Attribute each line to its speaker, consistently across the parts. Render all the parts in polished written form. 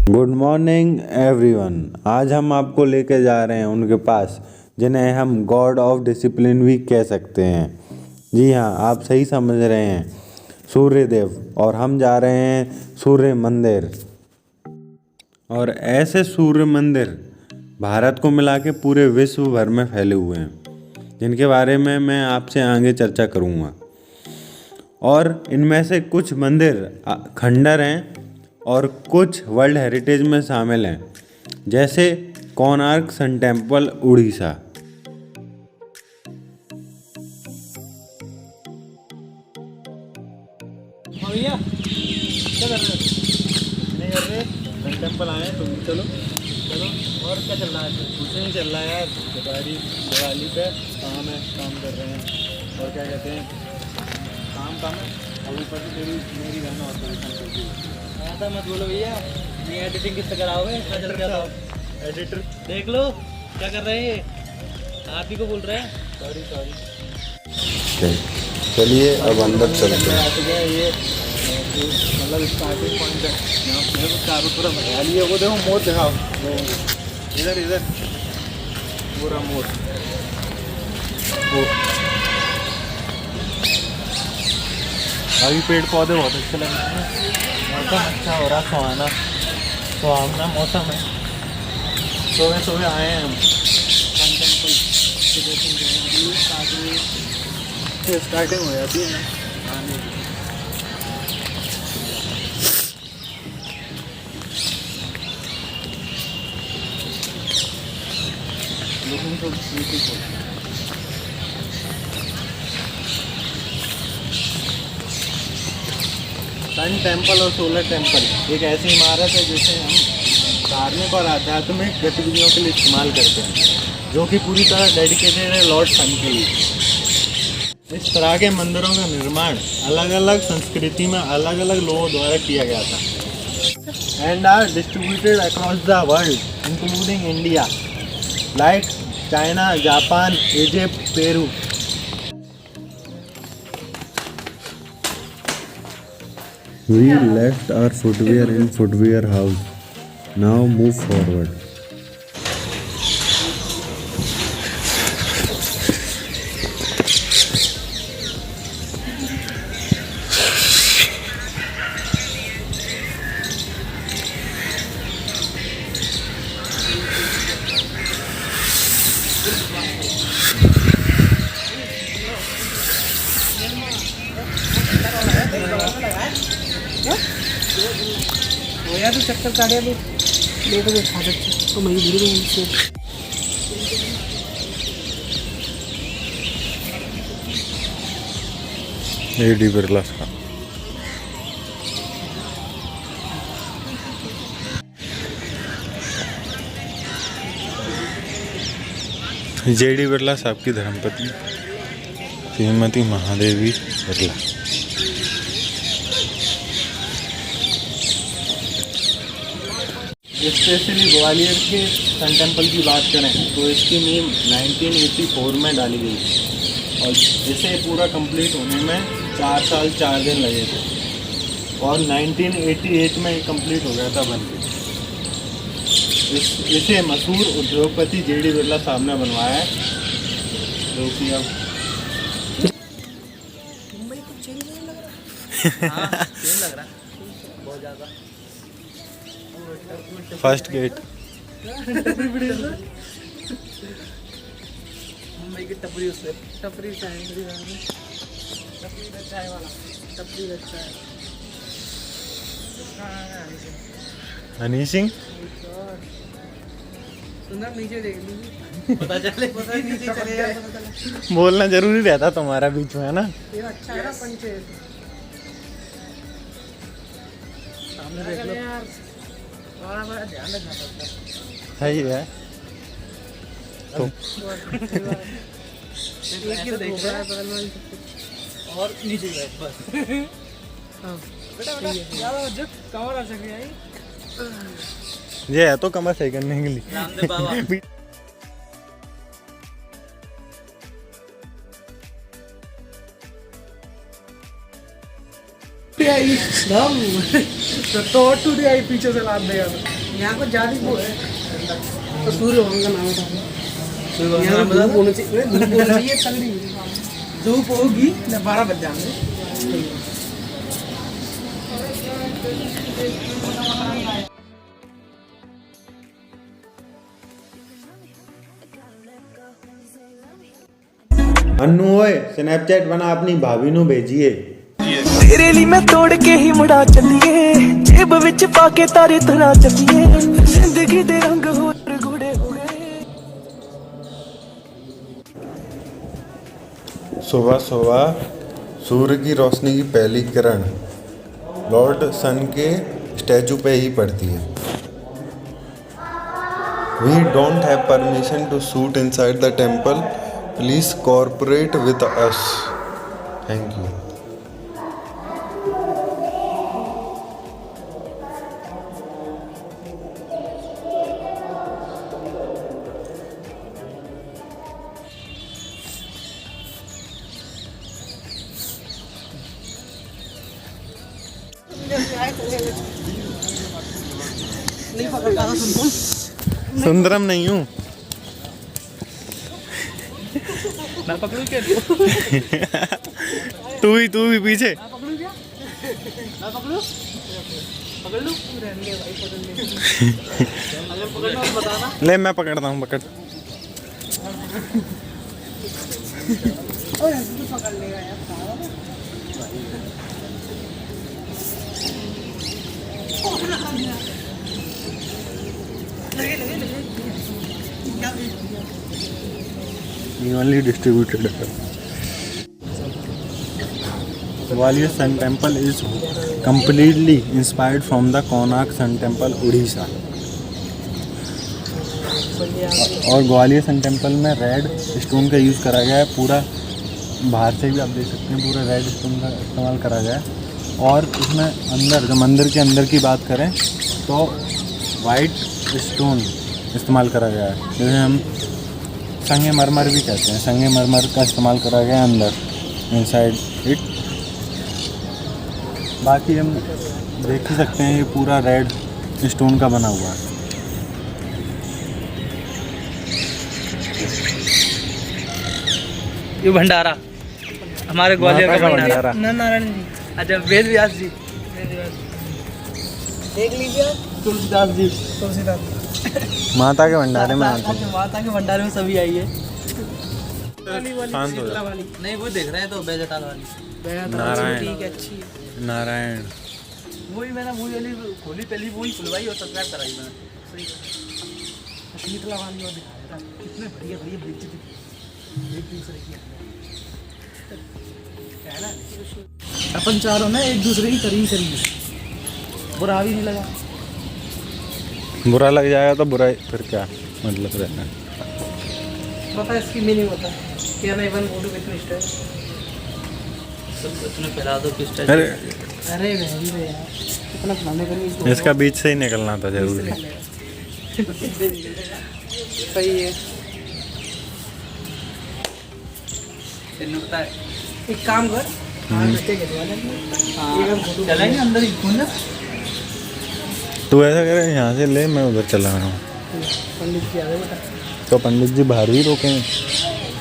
Speaker 1: Good morning everyone. आज हम आपको लेके जा रहे हैं उनके पास जिन्हें हम गॉड ऑफ डिसिप्लिन भी कह सकते हैं। जी हाँ, आप सही समझ रहे हैं, सूर्यदेव। और हम जा रहे हैं सूर्य मंदिर। और ऐसे सूर्य मंदिर भारत को मिला के पूरे विश्व भर में फैले हुए हैं, जिनके बारे में मैं आपसे आगे चर्चा करूँगा। और इनमें से कुछ मंदिर खंडर हैं और कुछ वर्ल्ड हेरिटेज में शामिल हैं, जैसे कोणार्क सन टेम्पल उड़ीसा।
Speaker 2: भैया क्या कर रहे हो? नहीं कर रहे, सन टेम्पल आए तुम चलो चलो। और क्या चल रहा है? कुछ नहीं चल रहा है यार, दिवाली पे काम है, काम कर रहे हैं। और क्या कहते हैं, काम है। और ऊपर से मेरी बहन और परेशान करती है। ऐसा मत बोलो भैया, ये एडिटिंग किससे कराओगे? इतना जल्दी आता एडिटर देख लो क्या कर रहे हैं, आप ही को बोल रहे हैं। सॉरी
Speaker 1: चलिए अब अंदर चलते हैं।
Speaker 2: ये मतलब स्टार्टिंग पॉइंट है, यहाँ मेरे को चारों तरफ हरियाली है। वो देखो मोर दिखाओ, इधर पूरा मोर। वो अभी पेड़ पौधे बहुत अच्छे लग रहे हैं, मौसम अच्छा हो रहा, सुहावना मौसम है। सुबह आए हैं हम सन टेम्पल के दर्शन करने के लिए। स्टार्टिंग हो जाती है ना आने की। Looking for beautiful. Sun temple और सोलर टेम्पल एक ऐसी इमारत है जिसे हम धार्मिक और आध्यात्मिक गतिविधियों के लिए इस्तेमाल करते हैं, जो कि पूरी तरह डेडिकेटेड है लॉर्ड सन के लिए। इस तरह के मंदिरों का निर्माण अलग अलग संस्कृति में अलग अलग लोगों द्वारा किया गया था and are distributed across the world including India, like China, Japan, Egypt, Peru.
Speaker 1: We left our footwear in footwear house. Now move forward.
Speaker 2: यार तो चक्कर काटे तो लेट हो खा सकते तो मैं भूल गई इससे।
Speaker 1: AD बिरला का JD बिरला साहब की धर्मपत्नी श्रीमती महादेवी बिरला।
Speaker 2: स्पेशली ग्वालियर के सन टेम्पल की बात करें तो इसकी नींव 1984 में डाली गई और इसे पूरा कंप्लीट होने में 4 साल 4 दिन लगे थे और 1988 में कंप्लीट हो गया था बनके। इसे मशहूर उद्योगपति JD बिरला साहब ने बनवाया है, जो कि अब मुंबई कुछ चेंज नहीं लग रहा। हाँ, चेंज लग रहा बहुत ज़्यादा।
Speaker 1: फर्स्ट गेट
Speaker 2: मुंबई की टपरी, उससे टपरी चाय वाला टपरी अच्छा है।
Speaker 1: हनी सिंह
Speaker 2: सुंदर नीचे देख लीजिए, पता चले नीचे चले जाए।
Speaker 1: बोलना जरूरी रहता तुम्हारा बीच में, है ना?
Speaker 2: ये अच्छा है ना पंचे सामने देख लो यार, बड़ा ध्यान रखना पड़ता है।
Speaker 1: सही है तो
Speaker 2: और नीचे बस। बेटा कमर आ सके
Speaker 1: ये है तो कमर सही करने के लिए।
Speaker 2: रामदेव बाबा तो टूटी आई पीछे से लाद देगा।
Speaker 3: यहाँ को ज्यादा वो है तो सूर्य भगवान का नाम है। यहाँ धूप होना चाहिए, धूप होना चाहिए तगड़ी। धूप होगी ना 12 बज जाएंगे।
Speaker 1: अन्नू ओए स्नैपचैट बना अपनी भाभी नू भेजिए।
Speaker 4: तेरे लिए मैं तोड़ के ही मुड़ा चलिए, जेब विच पाके तारे तरा चलिए, जिंदगी दे रंग होर गूढ़े हो गए।
Speaker 1: सुबह सुबह सूर्य की रोशनी की पहली किरण लॉर्ड सन के स्टैचू पे ही पड़ती है। We don't have permission to shoot inside the temple. Please cooperate with us. Thank you.
Speaker 3: नहीं पकड़ता था सुन।
Speaker 1: सुंदरम नहीं हूँ।
Speaker 3: मैं पकड़ू क्या?
Speaker 1: तू भी पीछे।
Speaker 3: मैं पकड़ू क्या? मैं पकड़ू? पकड़ लूँ? रहने भाई पकड़ ले। अगर पकड़ना तो बताना।
Speaker 1: ले मैं पकड़ता हूँ, पकड़।
Speaker 3: ओए तू पकड़ लेगा यार।
Speaker 1: Evenly distributed है। Gwalior sun temple is completely inspired from the Konark sun temple Orissa. और ग्वालियर सन टेम्पल में रेड स्टोन का यूज़ करा गया है पूरा। बाहर से भी आप देख सकते हैं पूरा रेड स्टोन का इस्तेमाल करा गया है। और इसमें अंदर, जब मंदिर के अंदर की बात करें तो वाइट स्टोन इस्तेमाल करा गया है, जिसे हम संगमरमर भी कहते हैं। संगमरमर का इस्तेमाल करा गया है अंदर इनसाइड इट। बाकी हम देख ही सकते हैं ये पूरा रेड स्टोन का बना हुआ है।
Speaker 5: ये भंडारा हमारे ग्वालियर का भंडारा।
Speaker 3: नारायण जी।
Speaker 5: अच्छा, वेद व्यास जी,
Speaker 3: देख लीजिए
Speaker 5: तुलसीदास जी।
Speaker 3: तुलसीदास।
Speaker 1: माता के भंडारे में आते हैं।
Speaker 5: अच्छा, माता के भंडारे में सभी आई है।
Speaker 1: शांत हो जा।
Speaker 5: नहीं, वो देख रहे हैं तो बेजटाल वाली।
Speaker 1: नारायण।
Speaker 3: ठीक है, अच्छी है।
Speaker 1: नारायण।
Speaker 5: वही मैंने वही वाली खोली, पहली वही खुलवाई और सब्सक्राइब कराई मैंने।
Speaker 3: शीतला वाली और दिखाया था कितने बढ़िया बढ़िया ब्रिज थे। एक दूसरे की है ना, अपन चारों ना एक दूसरे की करीब बुरा भी नहीं लगा।
Speaker 1: बुरा लग जाएगा तो बुरा फिर क्या मतलब रहना है।
Speaker 3: पता है इसकी मीनिंग होता है क्या? नहीं वन फोटो कितनी स्टाइल।
Speaker 5: सब इतने फैला दो किस
Speaker 1: अरे
Speaker 3: अरे वही रे यार, इतना फलाने का नहीं।
Speaker 1: इसका बीच से ही निकलना था जरूरी।
Speaker 3: सही है।
Speaker 5: इन्हें पता है।
Speaker 3: एक काम कर,
Speaker 5: चलेंगे अंदर ही घूमने।
Speaker 1: तू ऐसा करे, यहाँ से ले, मैं उधर चला रहा हूँ।
Speaker 3: पंडित जी आ गए बेटा।
Speaker 1: तो पंडित जी बाहर ही रोकेंगे।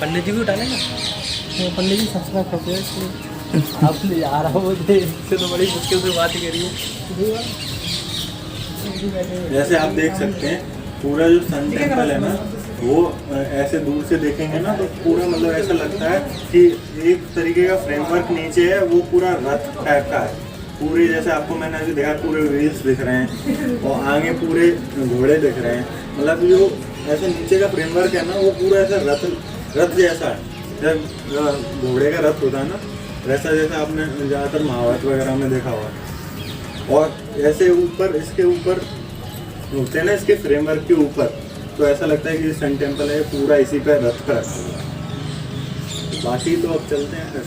Speaker 5: पंडित जी भी उठा लेंगे।
Speaker 3: वो पंडित जी सब्सक्राइब करते हैं इसलिए।
Speaker 5: आप ले आ रहा हो इससे तो बड़ी मुश्किल से बात ही करिए।
Speaker 1: जैसे आप देख सकते हैं पूरा जो सन टेम्पल है ना, वो ऐसे दूर से देखेंगे ना तो पूरा मतलब ऐसा लगता है कि एक तरीके का फ्रेमवर्क नीचे है, वो पूरा रथ टाइप का है। पूरे जैसे आपको मैंने अभी देखा पूरे व्हील्स दिख रहे हैं और आगे पूरे घोड़े दिख रहे हैं। मतलब जो ऐसे नीचे का फ्रेमवर्क है ना, वो पूरा ऐसा रथ जैसा है। जब घोड़े का रथ होता है ना, वैसा जैसा आपने ज़्यादातर महाभारत वगैरह में देखा होगा। और ऐसे ऊपर, इसके ऊपर होते हैं ना, इसके फ्रेमवर्क के ऊपर, तो ऐसा लगता है कि सन टेम्पल है पूरा इसी पे रथ पर रखा हुआ है। बाकी तो अब चलते हैं फिर।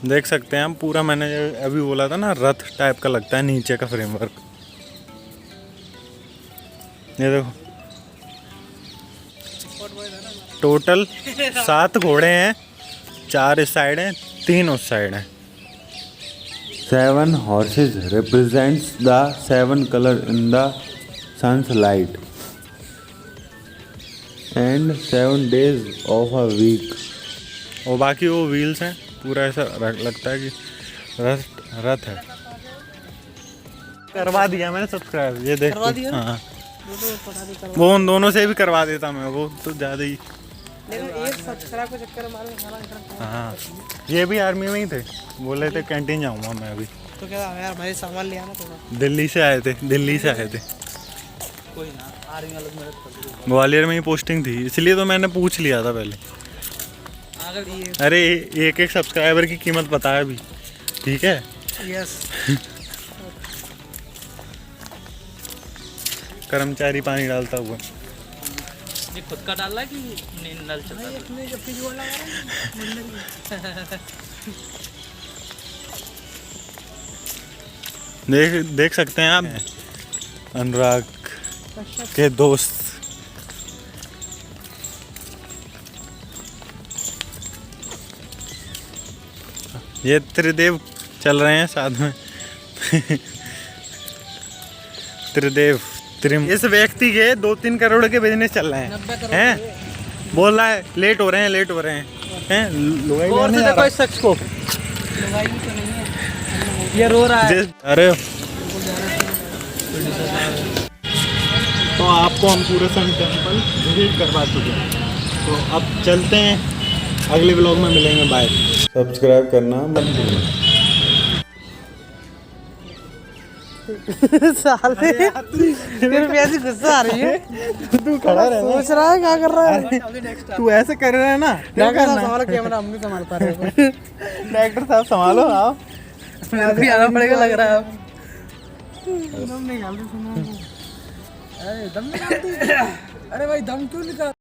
Speaker 1: देख सकते हैं हम पूरा, मैंने अभी बोला था ना रथ टाइप का लगता है नीचे का फ्रेमवर्क। ये देखो टोटल 7 घोड़े हैं, 4 इस साइड हैं,
Speaker 2: 3 उस साइड है।
Speaker 1: 7 horses represents the 7 color in the sun's light and 7 days of a week।
Speaker 2: और बाकी वो व्हील्स हैं, पूरा ऐसा लगता है कि रथ है। करवा दिया मैंने सब्सक्राइब, ये देख।
Speaker 3: करवा दिया?
Speaker 2: हाँ, वो उन दोनों से भी करवा देता मैं, वो तो ज़्यादा ही।
Speaker 3: लेकिन एक सब्सक्राइब के चक्कर में हमारा इंटरेस्ट।
Speaker 2: हाँ, ये भी आर्मी में ही थे, बोले थे कैंटीन जाऊँगा मैं अभी।
Speaker 3: तो क्या यार भाई सामान ले आना थोड़ा।
Speaker 2: दिल्ली से आए थे।
Speaker 5: कोई ना, आर्मी वालों की मदद कर दो।
Speaker 2: ग्वालियर में ही पोस्टिंग थी, इसलिए तो मैंने पूछ लिया था पहले।
Speaker 5: अगर ये
Speaker 2: अरे एक सब्सक्राइबर की कीमत पता है अभी, ठीक है।
Speaker 3: यस।
Speaker 2: कर्मचारी पानी डालता हुआ।
Speaker 5: ये खुद का डाल रहा है कि नल चलता है?
Speaker 3: अपने जब फ्रिज वाला
Speaker 2: देख सकते हैं आप, अनुराग के दोस्त। ये त्रिदेव चल रहे हैं साथ में। त्रिदेव इस व्यक्ति के 2-3 करोड़ के बिजनेस चल रहे हैं। बोल रहा है लेट हो रहे हैं हैं लुगाई
Speaker 5: और
Speaker 2: लेने
Speaker 5: से
Speaker 2: जा
Speaker 5: देखो
Speaker 2: रहा।
Speaker 5: इस शख्स को,
Speaker 3: लुगाई भी तो नहीं है,
Speaker 5: ये रो रहा है।
Speaker 2: अरे तो आपको हम पूरे सन टेम्पल विजिट करवा चुके हैं, तो अब चलते हैं, अगले ब्लॉग में मिलेंगे। बाय।
Speaker 1: सब्सक्राइब करना मत भूलना।
Speaker 3: साले तेरे पे ऐसी गुस्सा आ रही है।
Speaker 2: तू खड़ा रह,
Speaker 3: सोच रहा है क्या कर रहा है।
Speaker 2: तू ऐसे कर रहा है ना, क्या
Speaker 3: डायरेक्टर
Speaker 2: करना?
Speaker 3: साहब कैमरा हम नहीं संभाल पा रहे हैं।
Speaker 2: डायरेक्टर साहब संभालो आप।
Speaker 3: मेरे भी आना पड़ेगा लग रहा है अब। दम निकाल दे सुनो। अरे दम निकाल दे। अरे भाई दम क्यों निकाल